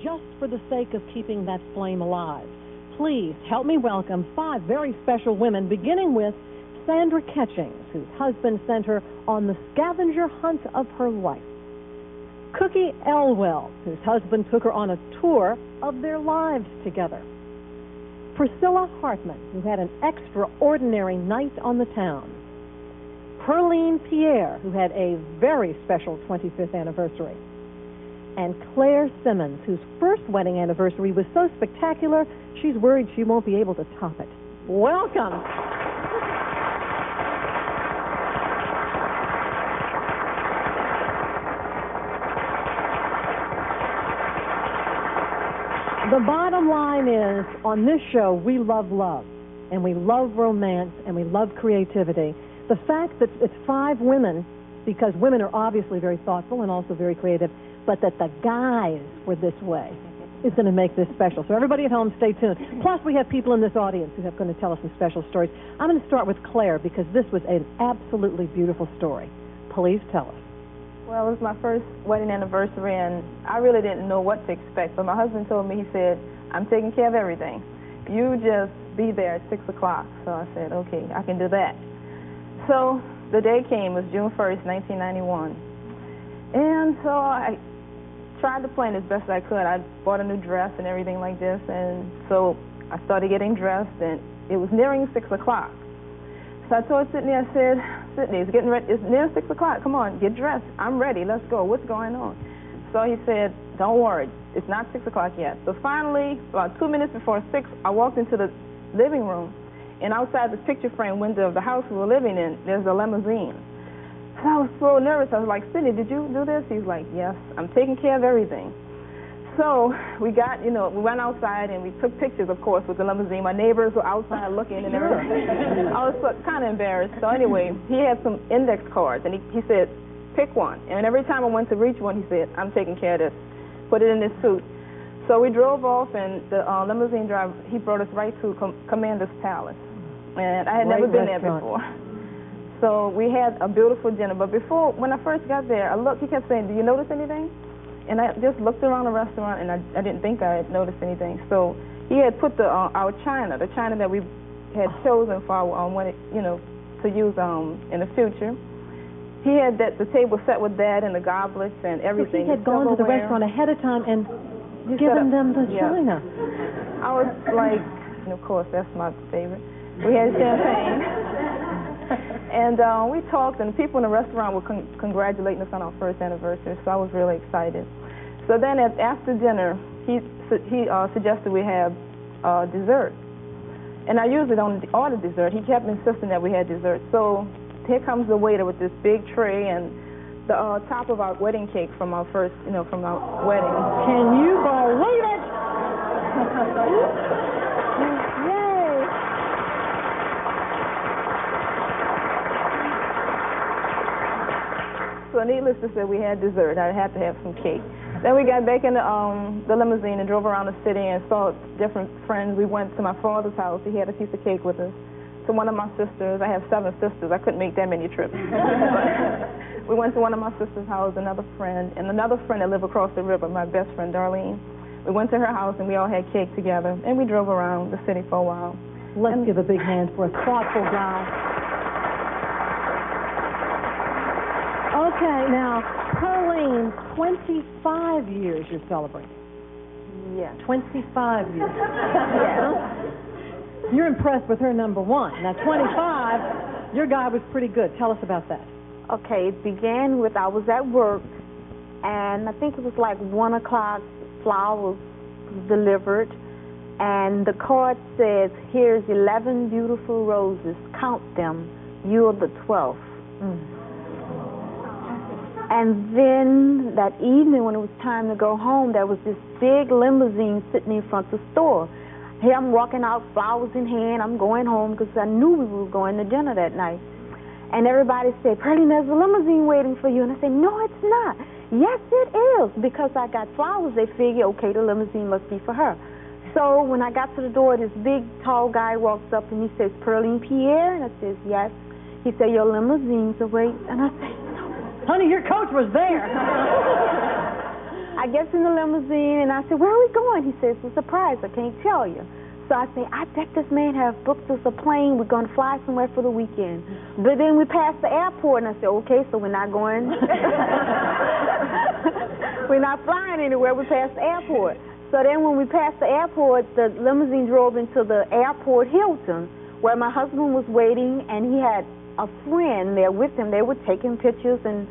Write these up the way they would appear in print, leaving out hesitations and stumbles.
just for the sake of keeping that flame alive. Please help me welcome 5 very special women, beginning with Sandra Catchings, whose husband sent her on the scavenger hunt of her life. Cookie Elwell, whose husband took her on a tour of their lives together. Priscilla Hartman, who had an extraordinary night on the town. Pearline Pierre, who had a very special 25th anniversary. And Claire Simmons, whose first wedding anniversary was so spectacular, she's worried she won't be able to top it. Welcome. The bottom line is, on this show, we love love, and we love romance, and we love creativity. The fact that it's 5 women, because women are obviously very thoughtful and also very creative, but that the guys were this way is going to make this special. So everybody at home, stay tuned. Plus, we have people in this audience who are going to tell us some special stories. I'm going to start with Claire, because this was an absolutely beautiful story. Please tell us. Well, it was my first wedding anniversary, and I really didn't know what to expect. But my husband told me, he said, I'm taking care of everything. You just be there at 6 o'clock. So I said, okay, I can do that. So the day came. It was June 1st, 1991. And so I tried to plan as best I could. I bought a new dress and everything like this. And so I started getting dressed, and it was nearing 6 o'clock. So I told Sydney, I said, Sydney, it's getting ready. It's near 6 o'clock. Come on, get dressed. I'm ready. Let's go. What's going on? So he said, don't worry. It's not 6 o'clock yet. So finally, about 2 minutes before 6, I walked into the living room, and outside the picture frame window of the house we were living in, there's a limousine. So I was so nervous. I was like, Sydney, did you do this? He's like, yes, I'm taking care of everything. So we got, we went outside and we took pictures, of course, with the limousine. My neighbors were outside looking and everything. I was kind of embarrassed. So anyway, he had some index cards, and he said, pick one. And every time I went to reach one, he said, I'm taking care of this. Put it in this suit. So we drove off, and the limousine driver, he brought us right to Commander's Palace. And I had never been there before. So we had a beautiful dinner. But when I first got there, he kept saying, do you notice anything? And I just looked around the restaurant, and I didn't think I had noticed anything. So he had put our china, the china that we had chosen for our to use in the future. He had the table set with that and the goblets and everything. So he had gone to the restaurant ahead of time and given them the china. I was like, and of course, that's my favorite. We had champagne. And we talked, and people in the restaurant were congratulating us on our first anniversary, so I was really excited. So then after dinner, he suggested we have dessert. And I usually don't order dessert. He kept insisting that we had dessert. So here comes the waiter with this big tray and the top of our wedding cake from our first, from our wedding. Can you believe it? So needless to say, we had dessert. I had to have some cake. Then we got back in the limousine and drove around the city and saw different friends. We went to my father's house. He had a piece of cake with us. To one of my sisters. I have 7 sisters. I couldn't make that many trips. We went to one of my sister's house, another friend that lived across the river, my best friend, Darlene. We went to her house, and we all had cake together, and we drove around the city for a while. Let's give a big hand for a thoughtful guy. Okay, now, Pearline, 25 years you're celebrating. Yeah. 25 years. Yeah. You're impressed with her number 1. Now, 25, your guy was pretty good. Tell us about that. Okay, it began with I was at work, and I think it was like 1 o'clock, flowers delivered, and the card says, here's 11 beautiful roses. Count them. You're the 12th. And then that evening when it was time to go home, there was this big limousine sitting in front of the store. Here I'm walking out, flowers in hand. I'm going home because I knew we were going to dinner that night. And everybody said, Pearline, there's a limousine waiting for you. And I said, no, it's not. Yes, it is. Because I got flowers, they figure, okay, the limousine must be for her. So when I got to the door, this big, tall guy walks up and he says, Pearline Pierre? And I says, yes. He said, your limousine's away. And I said, honey, your coach was there. I get in the limousine, and I said, where are we going? He says, it's a surprise. I can't tell you. So I say, I bet this man have booked us a plane. We're going to fly somewhere for the weekend. But then we passed the airport, and I said, okay, so we're not going. We're not flying anywhere. We passed the airport. So then when we passed the airport, the limousine drove into the airport Hilton, where my husband was waiting, and he had a friend there with him. They were taking pictures, and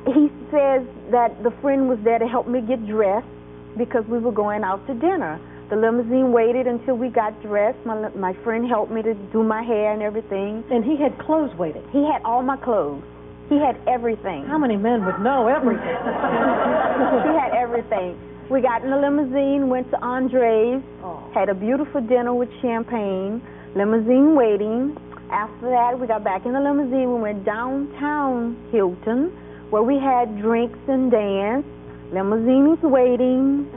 he says that the friend was there to help me get dressed because we were going out to dinner. The limousine waited until we got dressed. My friend helped me to do my hair and everything. And he had clothes waiting? He had all my clothes. He had everything. How many men would know everything? He had everything. We got in the limousine, went to Andre's, had a beautiful dinner with champagne, limousine waiting. After that, we got back in the limousine. We went downtown Hilton, where we had drinks and dance. Limousine was waiting.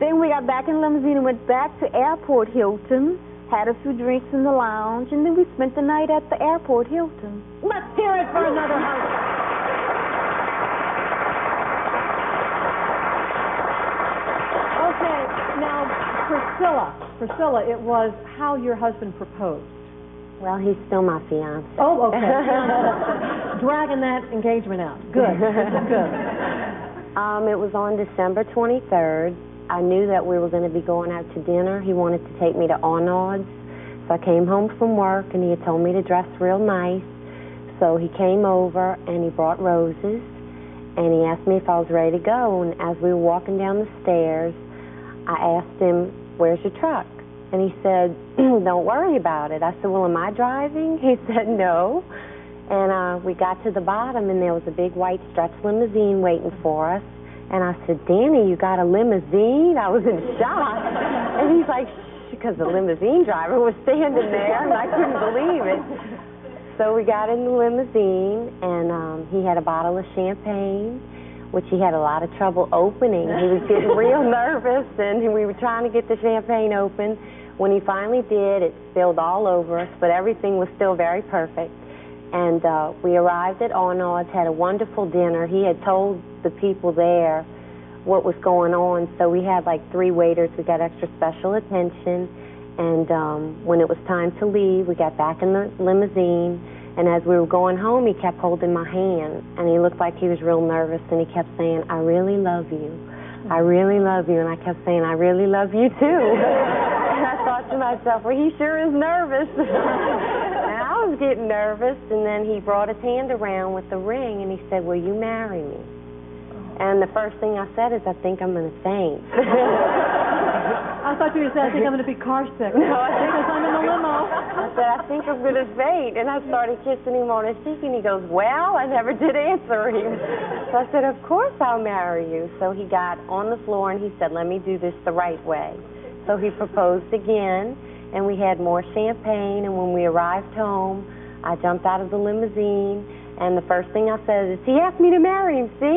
Then we got back in the limousine and went back to Airport Hilton, had a few drinks in the lounge, and then we spent the night at the Airport Hilton. Let's hear it for another husband. Okay, now, Priscilla, it was how your husband proposed. Well, he's still my fiance. Oh, okay. Dragging that engagement out. Good. Good. It was on December 23rd. I knew that we were going to be going out to dinner. He wanted to take me to Arnaud's. So I came home from work, and he had told me to dress real nice. So he came over, and he brought roses, and he asked me if I was ready to go. And as we were walking down the stairs, I asked him, where's your truck? And he said, don't worry about it. I said, well, am I driving? He said, no. And we got to the bottom, and there was a big white stretch limousine waiting for us. And I said, Danny, you got a limousine? I was in shock. And he's like, shh, because the limousine driver was standing there, and I couldn't believe it. So we got in the limousine, and he had a bottle of champagne, which he had a lot of trouble opening. He was getting real nervous, and we were trying to get the champagne open. When he finally did, it spilled all over us, but everything was still very perfect. And we arrived at Arnaud's, had a wonderful dinner. He had told the people there what was going on, so we had like 3 waiters. We got extra special attention. And when it was time to leave, we got back in the limousine. And as we were going home, he kept holding my hand, and he looked like he was real nervous, and he kept saying, I really love you. I really love you. And I kept saying, I really love you too. And I thought to myself, well, he sure is nervous. And I was getting nervous, and then he brought his hand around with the ring, and he said, will you marry me? And the first thing I said is, I think I'm going to faint. I thought you said, I think I'm going to be car sick. No, I think because I'm in the limo. I said, I think I'm going to faint. And I started kissing him on his cheek, and he goes, well, I never did answer him. So I said, of course I'll marry you. So he got on the floor, and he said, let me do this the right way. So he proposed again, and we had more champagne. And when we arrived home, I jumped out of the limousine, and the first thing I said is, he asked me to marry him, see?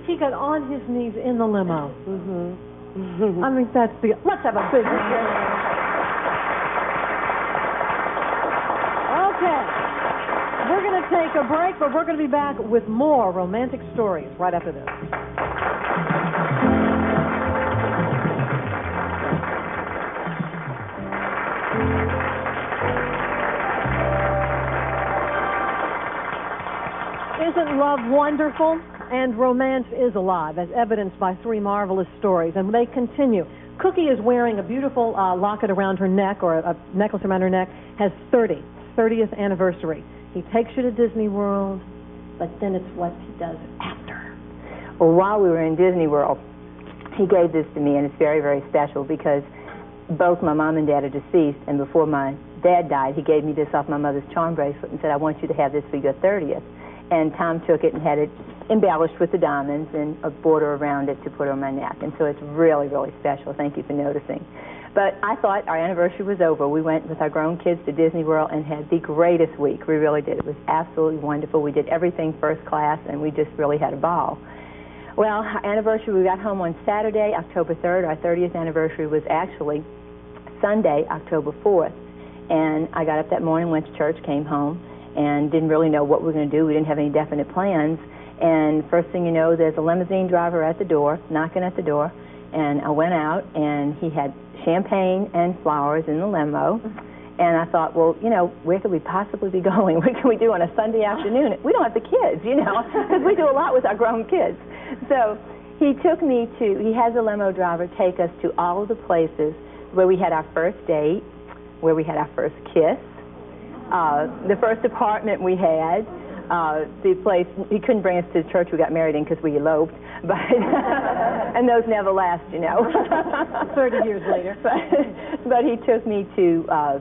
He got on his knees in the limo. Mm-hmm. I mean, that's the... Let's have a big hand. Okay. We're going to take a break, but we're going to be back with more romantic stories right after this. Isn't love wonderful? And romance is alive, as evidenced by 3 marvelous stories, and they continue. Cookie is wearing a beautiful locket around her neck, or a necklace around her neck, has 30th anniversary. He takes you to Disney World, but then it's what he does after. Well, while we were in Disney World, he gave this to me, and it's very, very special because both my mom and dad are deceased, and before my dad died, he gave me this off my mother's charm bracelet and said, I want you to have this for your 30th. And Tom took it and had it embellished with the diamonds and a border around it to put on my neck. And so it's really, really special. Thank you for noticing. But I thought our anniversary was over. We went with our grown kids to Disney World and had the greatest week. We really did. It was absolutely wonderful. We did everything first class, and we just really had a ball. Well, our anniversary, we got home on Saturday, October 3rd. Our 30th anniversary was actually Sunday, October 4th. And I got up that morning, went to church, came home, and didn't really know what we were going to do. We didn't have any definite plans. And first thing you know, there's a limousine driver at the door, knocking at the door. And I went out, and he had champagne and flowers in the limo. And I thought, well, you know, where could we possibly be going? What can we do on a Sunday afternoon? We don't have the kids, you know, because we do a lot with our grown kids. So he took me to, he has a limo driver take us to all of the places where we had our first date, where we had our first kiss, the first apartment we had, the place, he couldn't bring us to the church we got married in because we eloped, but and those never last, you know. 30 years later. But he took me to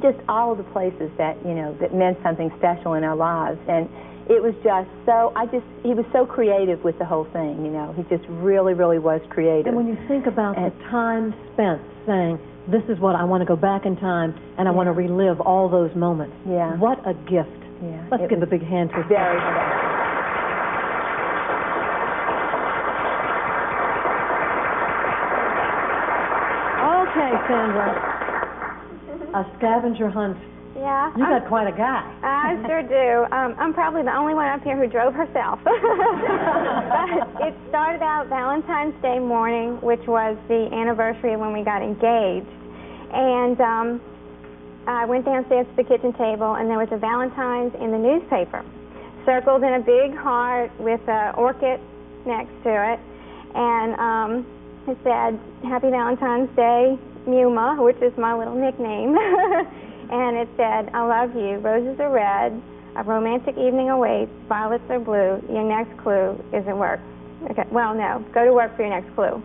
just all of the places that, you know, that meant something special in our lives. And it was just so, he was so creative with the whole thing, you know. He just really, really was creative. And when you think about the time spent saying, this is what I want to go back in time, and I want to relive all those moments. Yeah. What a gift. Yeah. Let's give a big hand to very Okay, Sandra. A scavenger hunt. Yeah. You got quite a guy. I sure do. I'm probably the only one up here who drove herself. But it started out Valentine's Day morning, which was the anniversary of when we got engaged. And I went downstairs to the kitchen table, and there was a Valentine's in the newspaper, circled in a big heart with an orchid next to it. And it said, Happy Valentine's Day, Muma, which is my little nickname. And it said, I love you, roses are red, a romantic evening awaits, violets are blue, your next clue is at work. Okay, well, no, go to work for your next clue.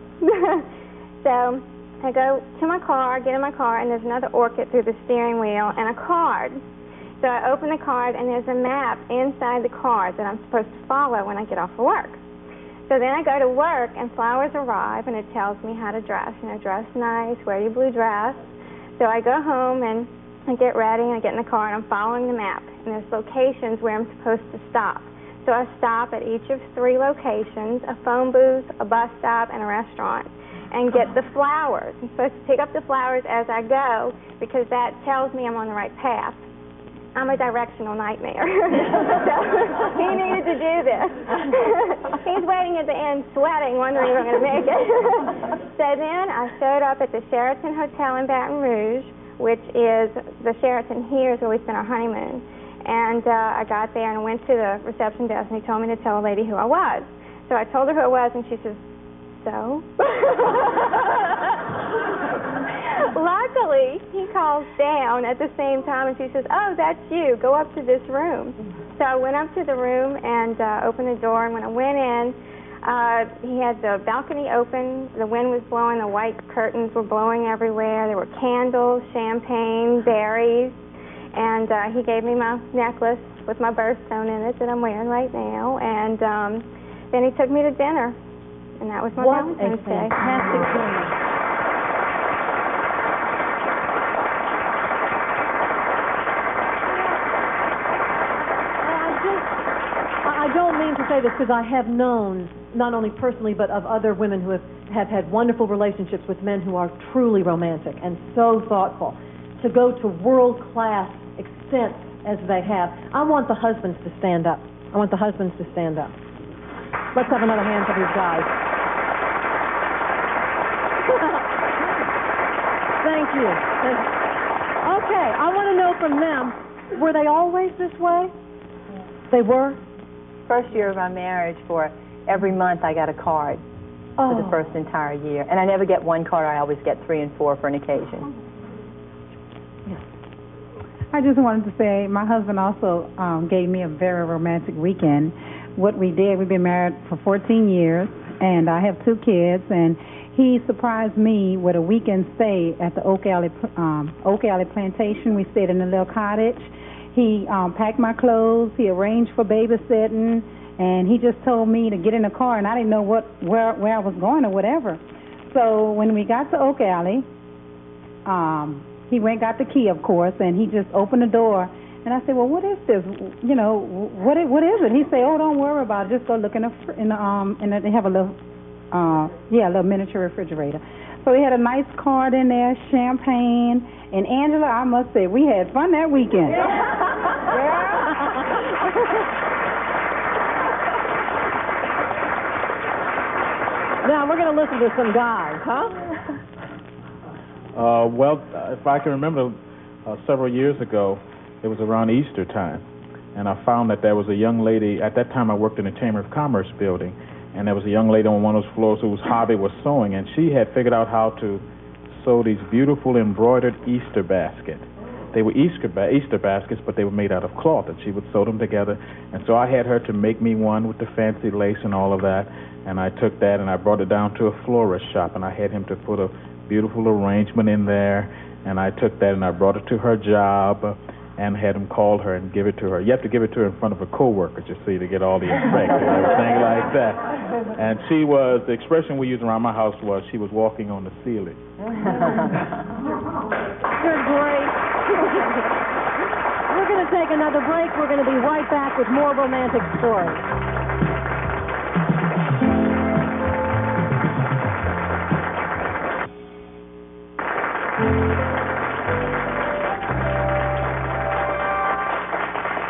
So I go to my car, get in my car, and there's another orchid through the steering wheel and a card. So I open the card, and there's a map inside the card that I'm supposed to follow when I get off of work. So then I go to work, and flowers arrive, and it tells me how to dress. You know, dress nice, wear your blue dress. So I go home, and I get ready, and I get in the car, and I'm following the map. And there's locations where I'm supposed to stop. So I stop at each of 3 locations, a phone booth, a bus stop, and a restaurant, and get the flowers. I'm supposed to pick up the flowers as I go because that tells me I'm on the right path. I'm a directional nightmare. So he needed to do this. He's waiting at the end sweating, wondering if I'm going to make it. So then I showed up at the Sheraton Hotel in Baton Rouge, which is the Sheraton here is where we spent our honeymoon. And I got there and went to the reception desk, and he told me to tell a lady who I was. So I told her who I was, and she says, so? Luckily, he calls down at the same time, and she says, oh, that's you. Go up to this room. So I went up to the room and opened the door, and when I went in, he had the balcony open. The wind was blowing. The white curtains were blowing everywhere. There were candles, champagne, berries, and he gave me my necklace with my birthstone in it that I'm wearing right now, and then he took me to dinner, and that was my Valentine's Day. What a fantastic day. I don't mean to say this because I have known, not only personally, but of other women who have had wonderful relationships with men who are truly romantic and so thoughtful. To go to world-class extents as they have. I want the husbands to stand up. I want the husbands to stand up. Let's have another hand for these guys. Thank you. Okay, I want to know from them, were they always this way? They were? First year of our marriage, for every month I got a card for the first entire year. And I never get one card, I always get 3 and 4 for an occasion. I just wanted to say my husband also gave me a very romantic weekend. What we did, we've been married for 14 years, and I have 2 kids, and he surprised me with a weekend stay at the Oak Alley Plantation. We stayed in a little cottage. He packed my clothes, he arranged for babysitting, and he just told me to get in the car, and I didn't know where I was going or whatever. So when we got to Oak Alley, he went and got the key, of course, and he just opened the door. And I said, well, what is this? You know, what is it? He said, oh, don't worry about it. Just go look in the they have a little, a little miniature refrigerator. So he had a nice card in there, champagne. And Angela, I must say, we had fun that weekend. Yeah. Now, we're going to listen to some guys, huh? If I can remember, several years ago, it was around Easter time, and I found that there was a young lady. At that time, I worked in the Chamber of Commerce building, and there was a young lady on one of those floors whose hobby was sewing, and she had figured out how to sew these beautiful embroidered Easter baskets. They were Easter baskets, but they were made out of cloth, and she would sew them together. And so I had her to make me one with the fancy lace and all of that, and I took that and I brought it down to a florist shop, and I had him to put a beautiful arrangement in there, and I took that and I brought it to her job and had him call her and give it to her. You have to give it to her in front of her coworkers, you see, to get all the effect and everything like that. And the expression we use around my house was she was walking on the ceiling. You're great. We're going to take another break. We're going to be right back with more romantic stories.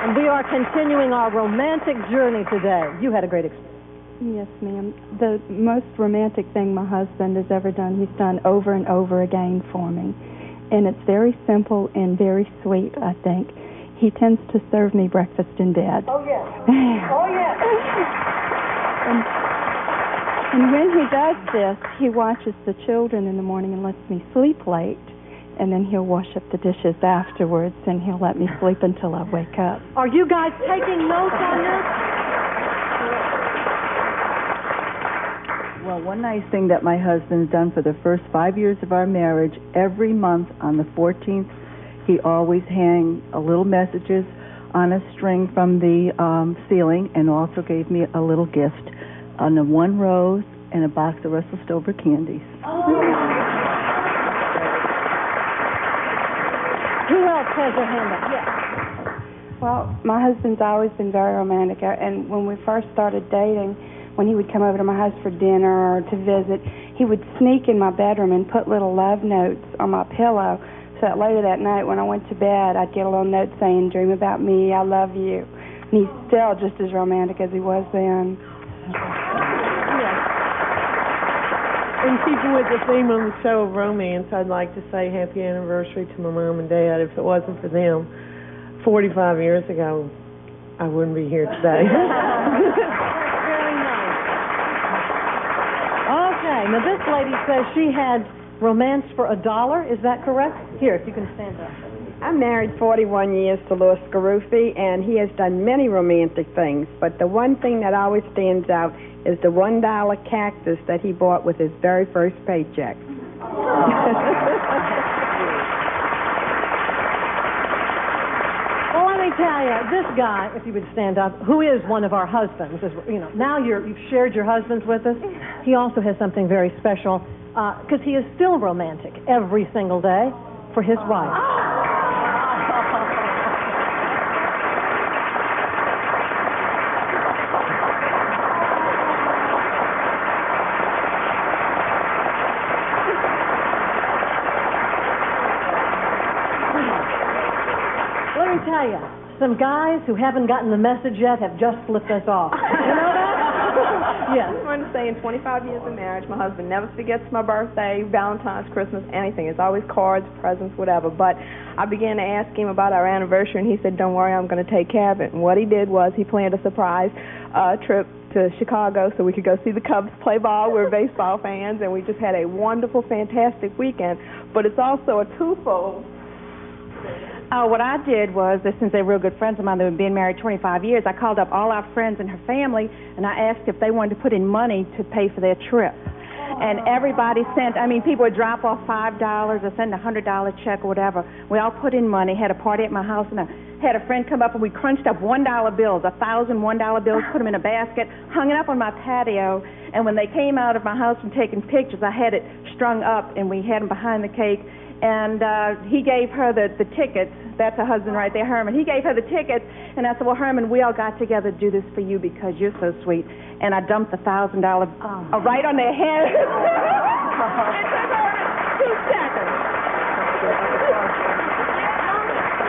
And we are continuing our romantic journey today. You had a great experience. Yes, ma'am. The most romantic thing my husband has ever done, he's done over and over again for me. And it's very simple and very sweet, I think. He tends to serve me breakfast in bed. Oh, yes. Oh, yes. And when he does this, he watches the children in the morning and lets me sleep late. And then he'll wash up the dishes afterwards, and he'll let me sleep until I wake up. Are you guys taking notes on this? Well, one nice thing that my husband's done for the first 5 years of our marriage, every month on the 14th, he always hangs a little messages on a string from the ceiling, and also gave me a little gift on a 1 rose and a box of Russell Stover candies. Who else has their hand up? Yes. Well, my husband's always been very romantic, and when we first started dating, when he would come over to my house for dinner or to visit, he would sneak in my bedroom and put little love notes on my pillow so that later that night when I went to bed, I'd get a little note saying, "Dream about me, I love you." And he's still just as romantic as he was then. In keeping with the theme on the show of romance, I'd like to say happy anniversary to my mom and dad. If it wasn't for them 45 years ago, I wouldn't be here today. Very nice. Okay, now this lady says she had romance for $1. Is that correct? Here, if you can stand up. I'm married 41 years to Louis Garufi, and he has done many romantic things, but the one thing that always stands out is the $1 cactus that he bought with his very first paycheck. Well, let me tell you, this guy, if you would stand up, who is one of our husbands, is, now you've shared your husbands with us. He also has something very special, because he is still romantic every single day for his wife. Let me tell you, some guys who haven't gotten the message yet have just flipped us off. You know that? Yes. I just wanted to say, in 25 years of marriage, my husband never forgets my birthday, Valentine's, Christmas, anything. It's always cards, presents, whatever. But I began to ask him about our anniversary, and he said, "Don't worry, I'm going to take care of it." And what he did was he planned a surprise trip to Chicago so we could go see the Cubs play ball. We're baseball fans, and we just had a wonderful, fantastic weekend. But it's also a twofold. What I did was, since they were real good friends of mine, they had been married 25 years, I called up all our friends and her family, and I asked if they wanted to put in money to pay for their trip. And everybody sent, people would drop off $5 or send a $100 check or whatever. We all put in money, had a party at my house, and I had a friend come up, and we crunched up $1 bills, 1,000 $1 bills, put them in a basket, hung it up on my patio, and when they came out of my house and taking pictures, I had it strung up, and we had them behind the cake. And he gave her the tickets. That's her husband right there, Herman. He gave her the tickets, and I said, "Well, Herman, we all got together to do this for you because you're so sweet." And I dumped the $1,000 right on their head. It took her 2 seconds.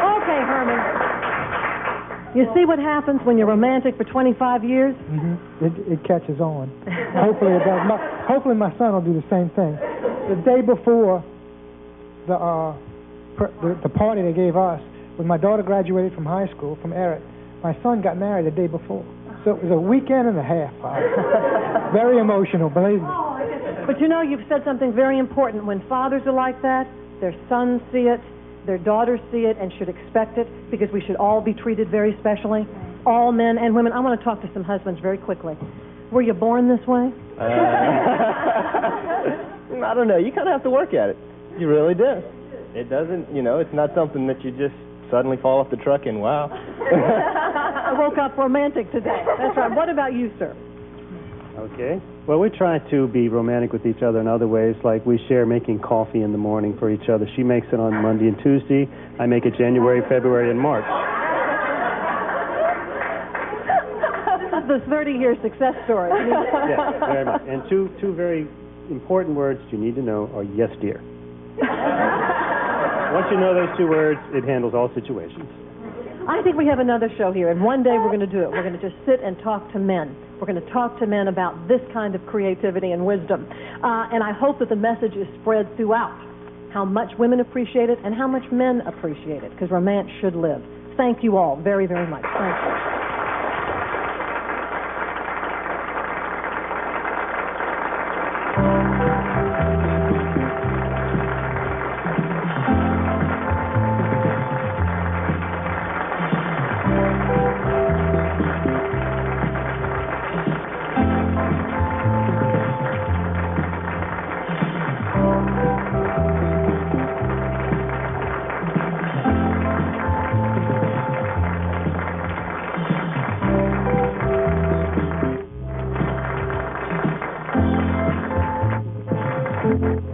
Okay, Herman. You see what happens when you're romantic for 25 years? It catches on. Hopefully it does. Hopefully my son will do the same thing. The day before the party they gave us, when my daughter graduated from high school, from Eric, my son got married the day before. So it was a weekend and a half. Very emotional, believe me. But you know, you've said something very important. When fathers are like that, their sons see it, their daughters see it, and should expect it, because we should all be treated very specially. All men and women. I want to talk to some husbands very quickly. Were you born this way? I don't know. You kind of have to work at it. You really do. It doesn't, it's not something that you just suddenly fall off the truck and wow. I woke up romantic today. That's right. What about you, sir? Okay. Well, we try to be romantic with each other in other ways, like we share making coffee in the morning for each other. She makes it on Monday and Tuesday. I make it January, February, and March. This is the 30-year success story. Yes, very much. And two very important words you need to know are yes, dear. Once you know those two words, it handles all situations. I think we have another show here, and one day we're going to do it. We're going to just sit and talk to men. We're going to talk to men about this kind of creativity and wisdom. And I hope that the message is spread throughout, how much women appreciate it and how much men appreciate it, because romance should live. Thank you all very, very much. Thank you. Thank you.